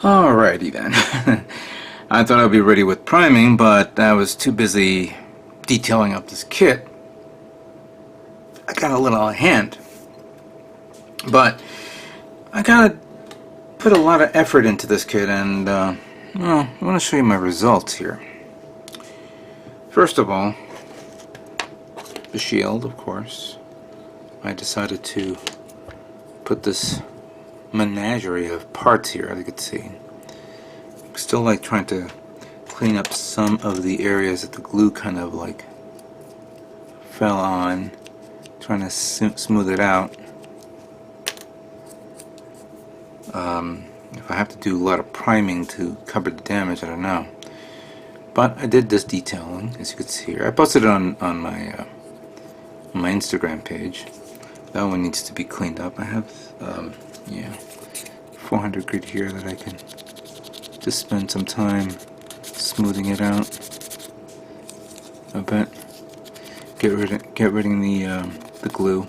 Alrighty then. I thought I'd be ready with priming, but I was too busy detailing up this kit. I got a little out of hand. But I gotta put a lot of effort into this kit, and well, I want to show you my results here. First of all, the shield, of course. I decided to put this menagerie of parts here, as you can see. I'm still like trying to clean up some of the areas that the glue kind of like fell on, trying to smooth it out. If I have to do a lot of priming to cover the damage, I don't know. But I did this detailing, as you can see here. I posted it on my Instagram page. That one needs to be cleaned up. I have yeah, 400 grit here that I can just spend some time smoothing it out a bit. Get rid of the glue.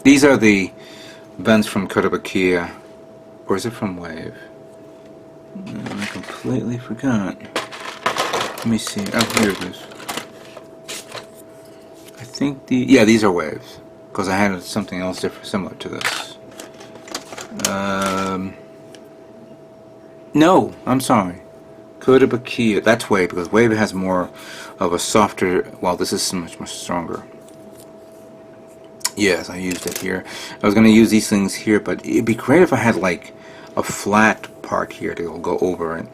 These are the vents from Koto, or is it from Wave? I completely forgot. Let me see. Oh, here it is. I think these are Waves, because I had something else different, similar to this. No, I'm sorry. Koto, that's Wave, because Wave has more of a softer, well, this is much stronger. Yes, I used it here. I was going to use these things here, but it'd be great if I had like a flat part here to go over it.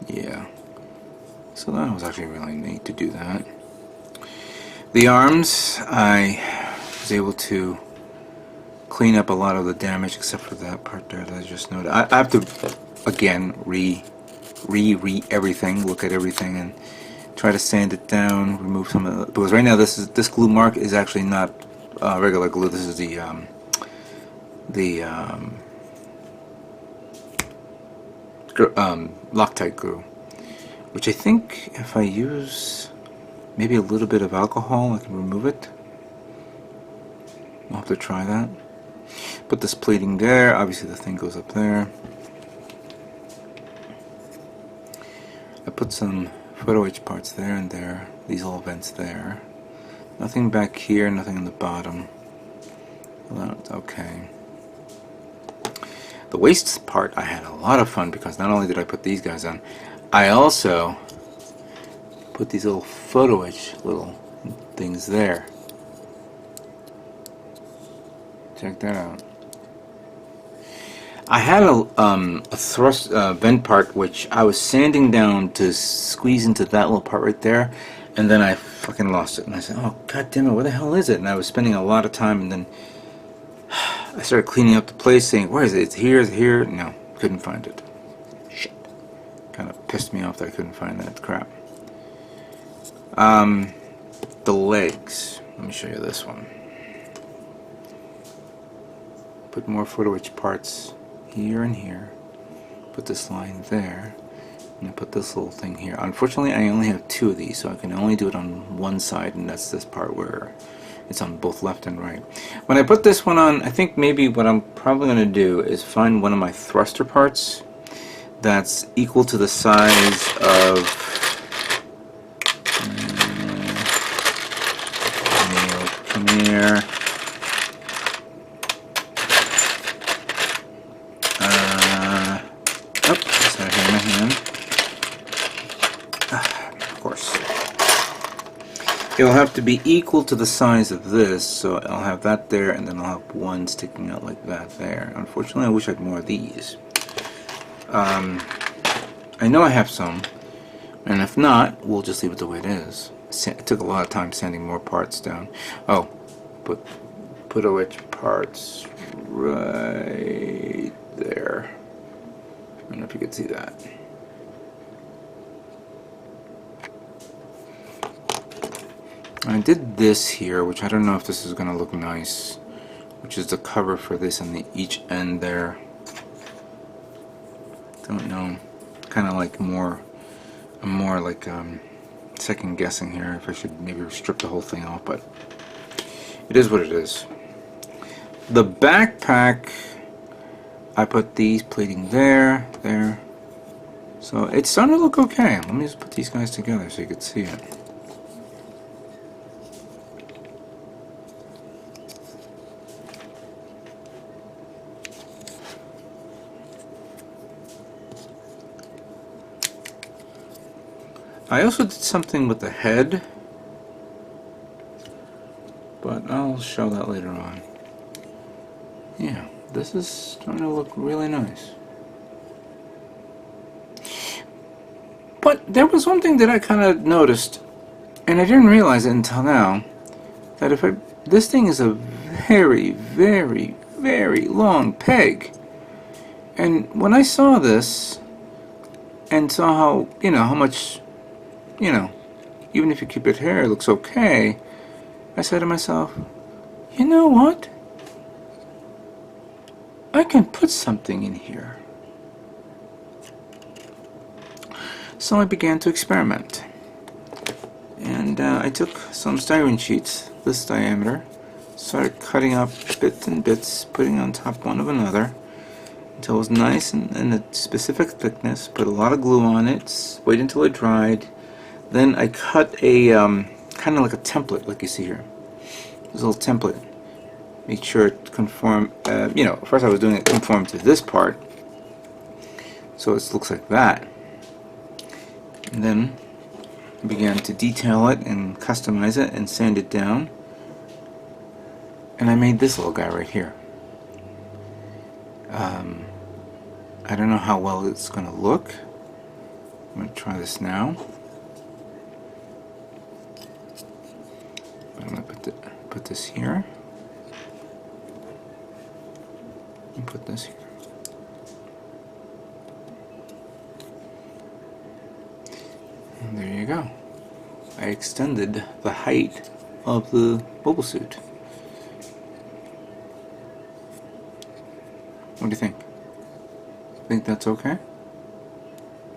Yeah. So that was actually really neat to do that. The arms, I was able to clean up a lot of the damage except for that part there that I just noted. I have to again re everything, look at everything, and try to sand it down, remove some of the, because right now this glue mark is actually not regular glue. This is the Loctite glue, which I think if I use maybe a little bit of alcohol, I can remove it. I'll have to try that. Put this plating there. Obviously the thing goes up there. I put some photo etch parts there and there. These little vents there. Nothing back here, nothing on the bottom. Well, that's okay. The waist part, I had a lot of fun because not only did I put these guys on, I also put these little photo etch little things there. Check that out. I had a thrust vent part which I was sanding down to squeeze into that little part right there, and then I fucking lost it. And I said, "Oh god damn it, where the hell is it?" And I was spending a lot of time, and then I started cleaning up the place, saying, "Where is it? It's here, it's here." No, couldn't find it. Shit. Kind of pissed me off that I couldn't find that crap. The legs. Let me show you this one. Put more photo etch parts here and here. Put this line there. And I put this little thing here. Unfortunately, I only have two of these, so I can only do it on one side, and that's this part where it's on both left and right. When I put this one on, I think maybe what I'm probably going to do is find one of my thruster parts that's equal to the size of come here. It'll have to be equal to the size of this, so I'll have that there, and then I'll have one sticking out like that there. Unfortunately, I wish I had more of these. I know I have some, and if not, we'll just leave it the way it is. It took a lot of time sanding more parts down. Oh, put etch parts right there. I don't know if you can see that. I did this here, which I don't know if this is going to look nice, which is the cover for this on each end there. Don't know. Kind of like I'm more like second guessing here if I should maybe strip the whole thing off, but it is what it is. The backpack I put these plating there, there. So it's starting to look okay. Let me just put these guys together so you can see it. I also did something with the head, but I'll show that later on. Yeah, this is starting to look really nice. But there was one thing that I kind of noticed, and I didn't realize it until now, that this thing is a very, very, very long peg. And when I saw this, and saw how, how much, even if you keep it here, it looks okay, I said to myself, you know what? I can put something in here. So I began to experiment. And I took some styrene sheets, this diameter, started cutting up bits and bits, putting on top one of another, until it was nice and a specific thickness, put a lot of glue on it, wait until it dried. Then I cut a, kind of like a template, like you see here. This little template. Make sure it conform, first I was doing it conform to this part, so it looks like that. And then I began to detail it and customize it and sand it down. And I made this little guy right here. I don't know how well it's going to look. I'm going to try this now. I'm going to put this here. And put this here. And there you go. I extended the height of the mobile suit. What do you think? Think that's okay?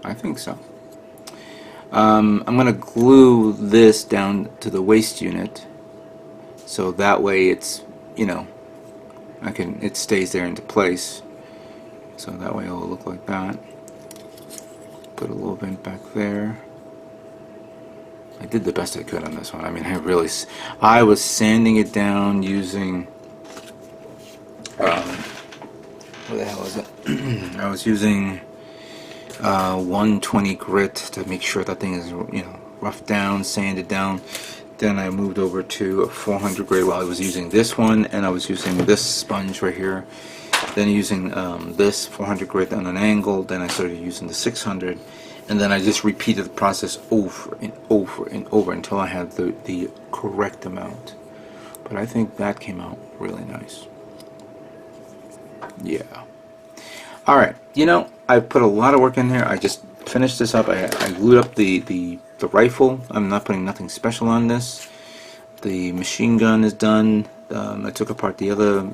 I think so. I'm going to glue this down to the waist unit, so that way it's, it stays there into place. So that way it'll look like that. Put a little vent back there. I did the best I could on this one. I mean, I was sanding it down using, what the hell is it? I was using 120 grit to make sure that thing is, roughed down, sanded down. Then I moved over to a 400 grit while I was using this one, and I was using this sponge right here. Then using this 400 grit on an angle. Then I started using the 600. And then I just repeated the process over and over and over until I had the correct amount. But I think that came out really nice. Yeah. Alright, I put a lot of work in there. I just finished this up. I glued up the rifle. I'm not putting nothing special on this. The machine gun is done. I took apart the other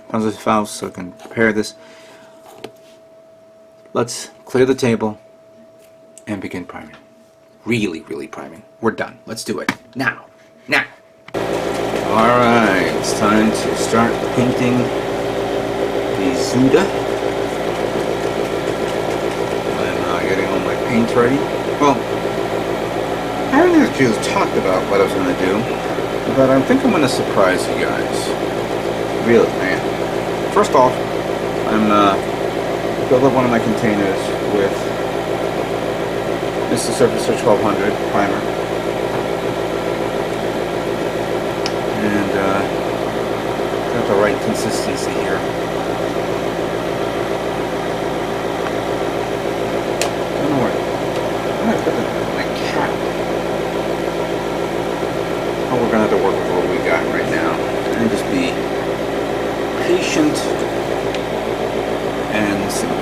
positive valves so I can prepare this. Let's clear the table and begin priming. Really, really priming. We're done. Let's do it. Now. Now. Alright, it's time to start painting the Zudah. I'm getting all my paint ready. Well, I haven't actually talked about what I was going to do, but I think I'm going to surprise you guys. Really, man. First off, I'm filled up one of my containers with Mr. Surfacer 1200 primer, and got the right consistency here. Don't know where. I'm gonna put my cap. Oh, we're gonna have to work with what we got right now, and just be patient and simple.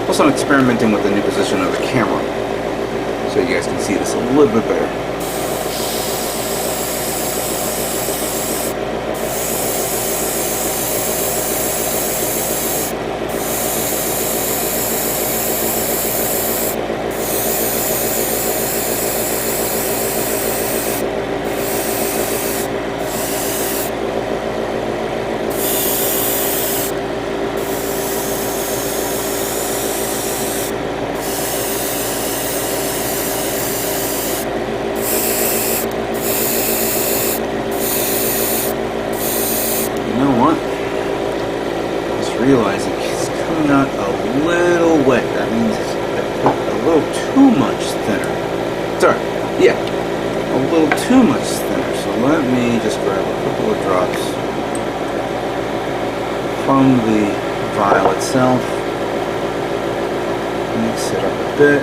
Also, I'm experimenting with the new position of the camera, so you guys can see this a little bit better. Yeah, a little too much thinner. So let me just grab a couple of drops from the vial itself. Mix it up a bit.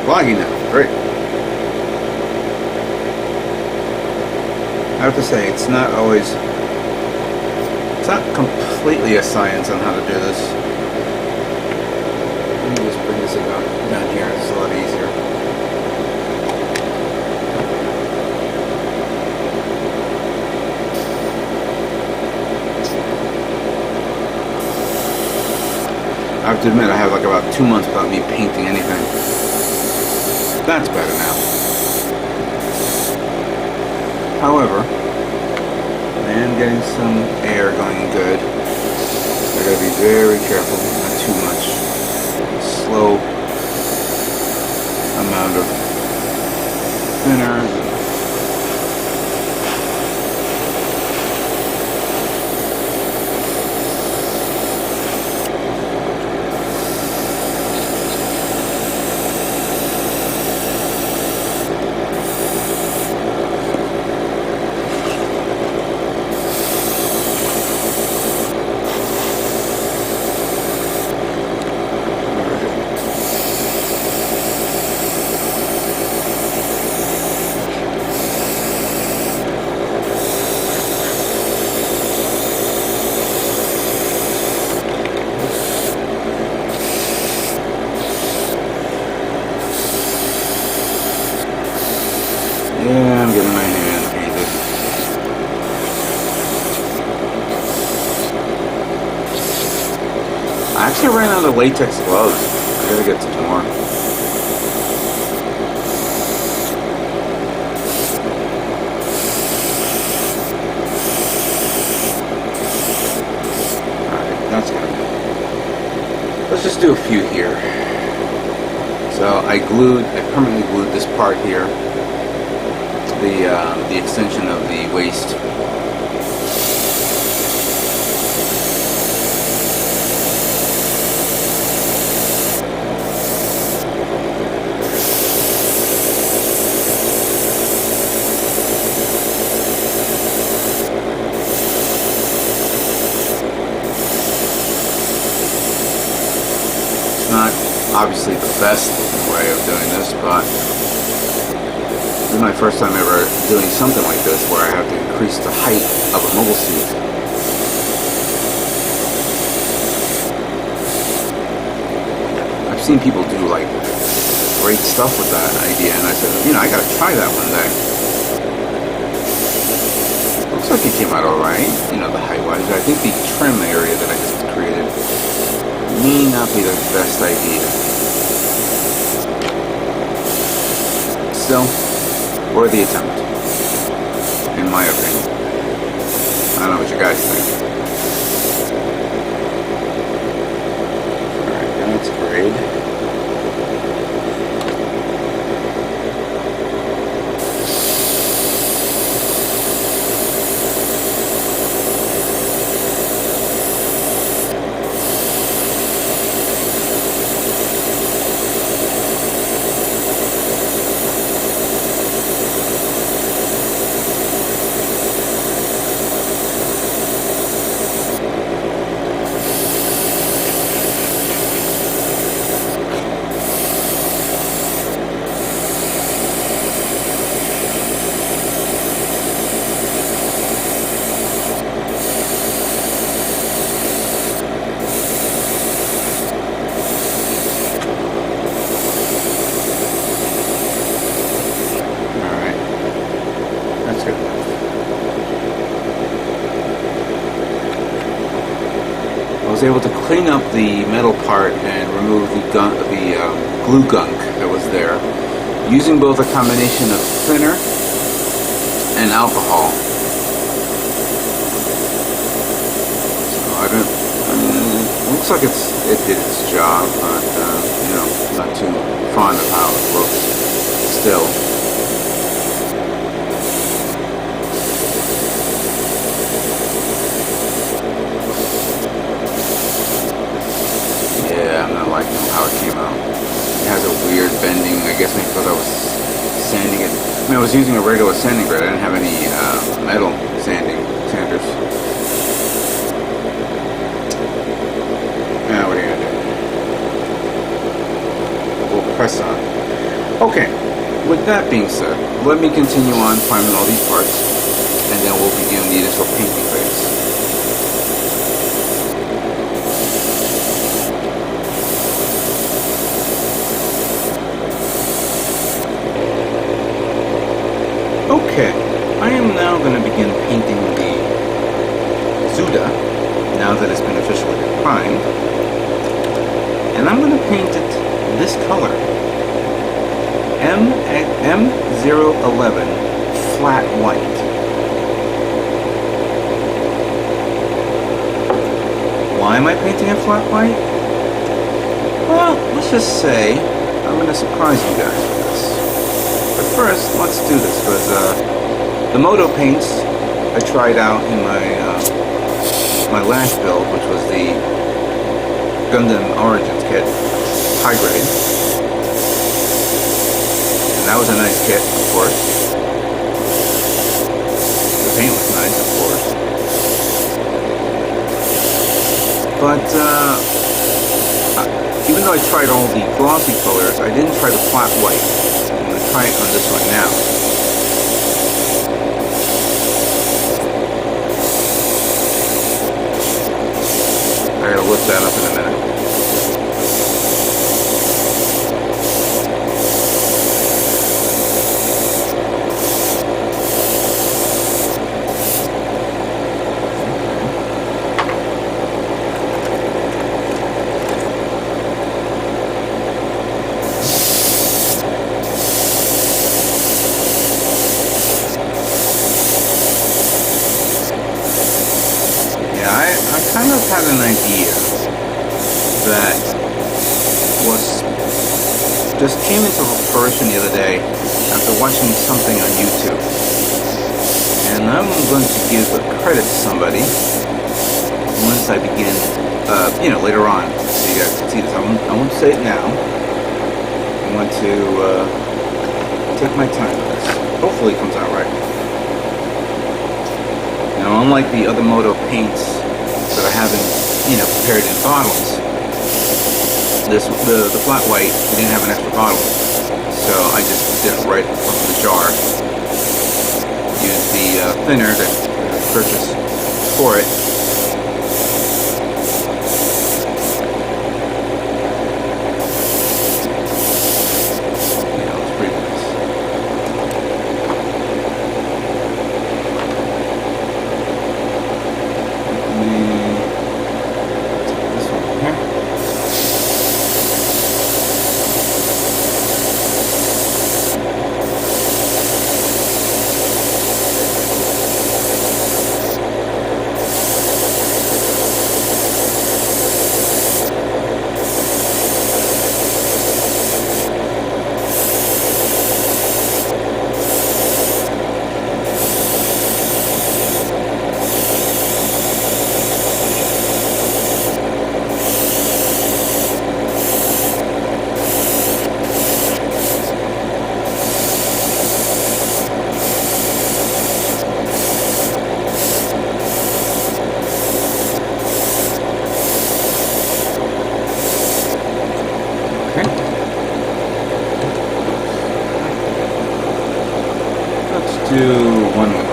Foggy now, great. I have to say, it's not completely a science on how to do this. Let me just bring this down here, it's a lot easier. I have to admit, I have like about 2 months without me painting anything. That's better now. However, I am getting some air going good. I gotta be very careful, not too much. Slow amount of thinner. Yeah, I'm getting my hand painted. I actually ran out of latex gloves. I gotta get some more. Alright, that's good. Let's just do a few here. So I permanently glued this part here. The extension of the waist. It's not obviously the best way of doing this, but this is my first time ever doing something like this where I have to increase the height of a mobile suit. I've seen people do like great stuff with that idea, and I said, I gotta try that one day. Looks like it came out alright, the height-wise. I think the trim area that I just created may not be the best idea. Still, worthy attempt, in my opinion. I don't know what you guys think. Alright, that's great. I was able to clean up the metal part and remove the glue gunk that was there, using both a combination of thinner and alcohol. So looks like it did its job, but you know, not too fond of how it looks still. Yeah, I'm not liking how it came out. It has a weird bending, I guess maybe because I was sanding it. I mean, I was using a regular sanding grid. I didn't have any metal sanders. Now, what are you gonna do? We'll press on. Okay, with that being said, let me continue on priming all these parts, and then we'll begin the initial painting phase. Okay, I am now going to begin painting the Zudah, now that it's been officially primed. And I'm going to paint it this color, M011 flat white. Why am I painting it flat white? Well, let's just say I'm going to surprise you guys with this. But first, let's do this, because the Modo paints I tried out in my last build, which was the Gundam Origins kit, high grade. And that was a nice kit, of course. The paint was nice, of course. But even though I tried all the glossy colors, I didn't try the flat white. I'm going to try it on this one now. I gotta lift that up in a minute. I kind of had an idea that just came into fruition the other day after watching something on YouTube, and I'm going to give a credit to somebody once I begin, later on, so you guys can see this. I won't say it now. I want to take my time with this. Hopefully it comes out right. Now, unlike the other Modo paints that I haven't, prepared in bottles, the flat white didn't have an extra bottle, so I just did it right from the jar. Used the thinner that I purchased for it. It's pretty nice. Do one more.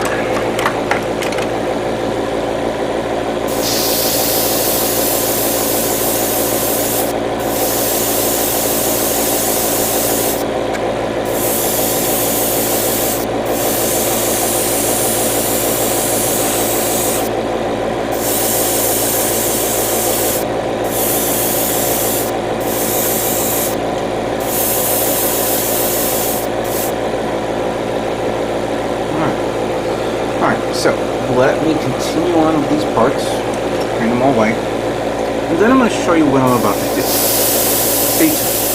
So, let me continue on with these parts, paint them all white, and then I'm going to show you what I'm about to do. Stay tuned.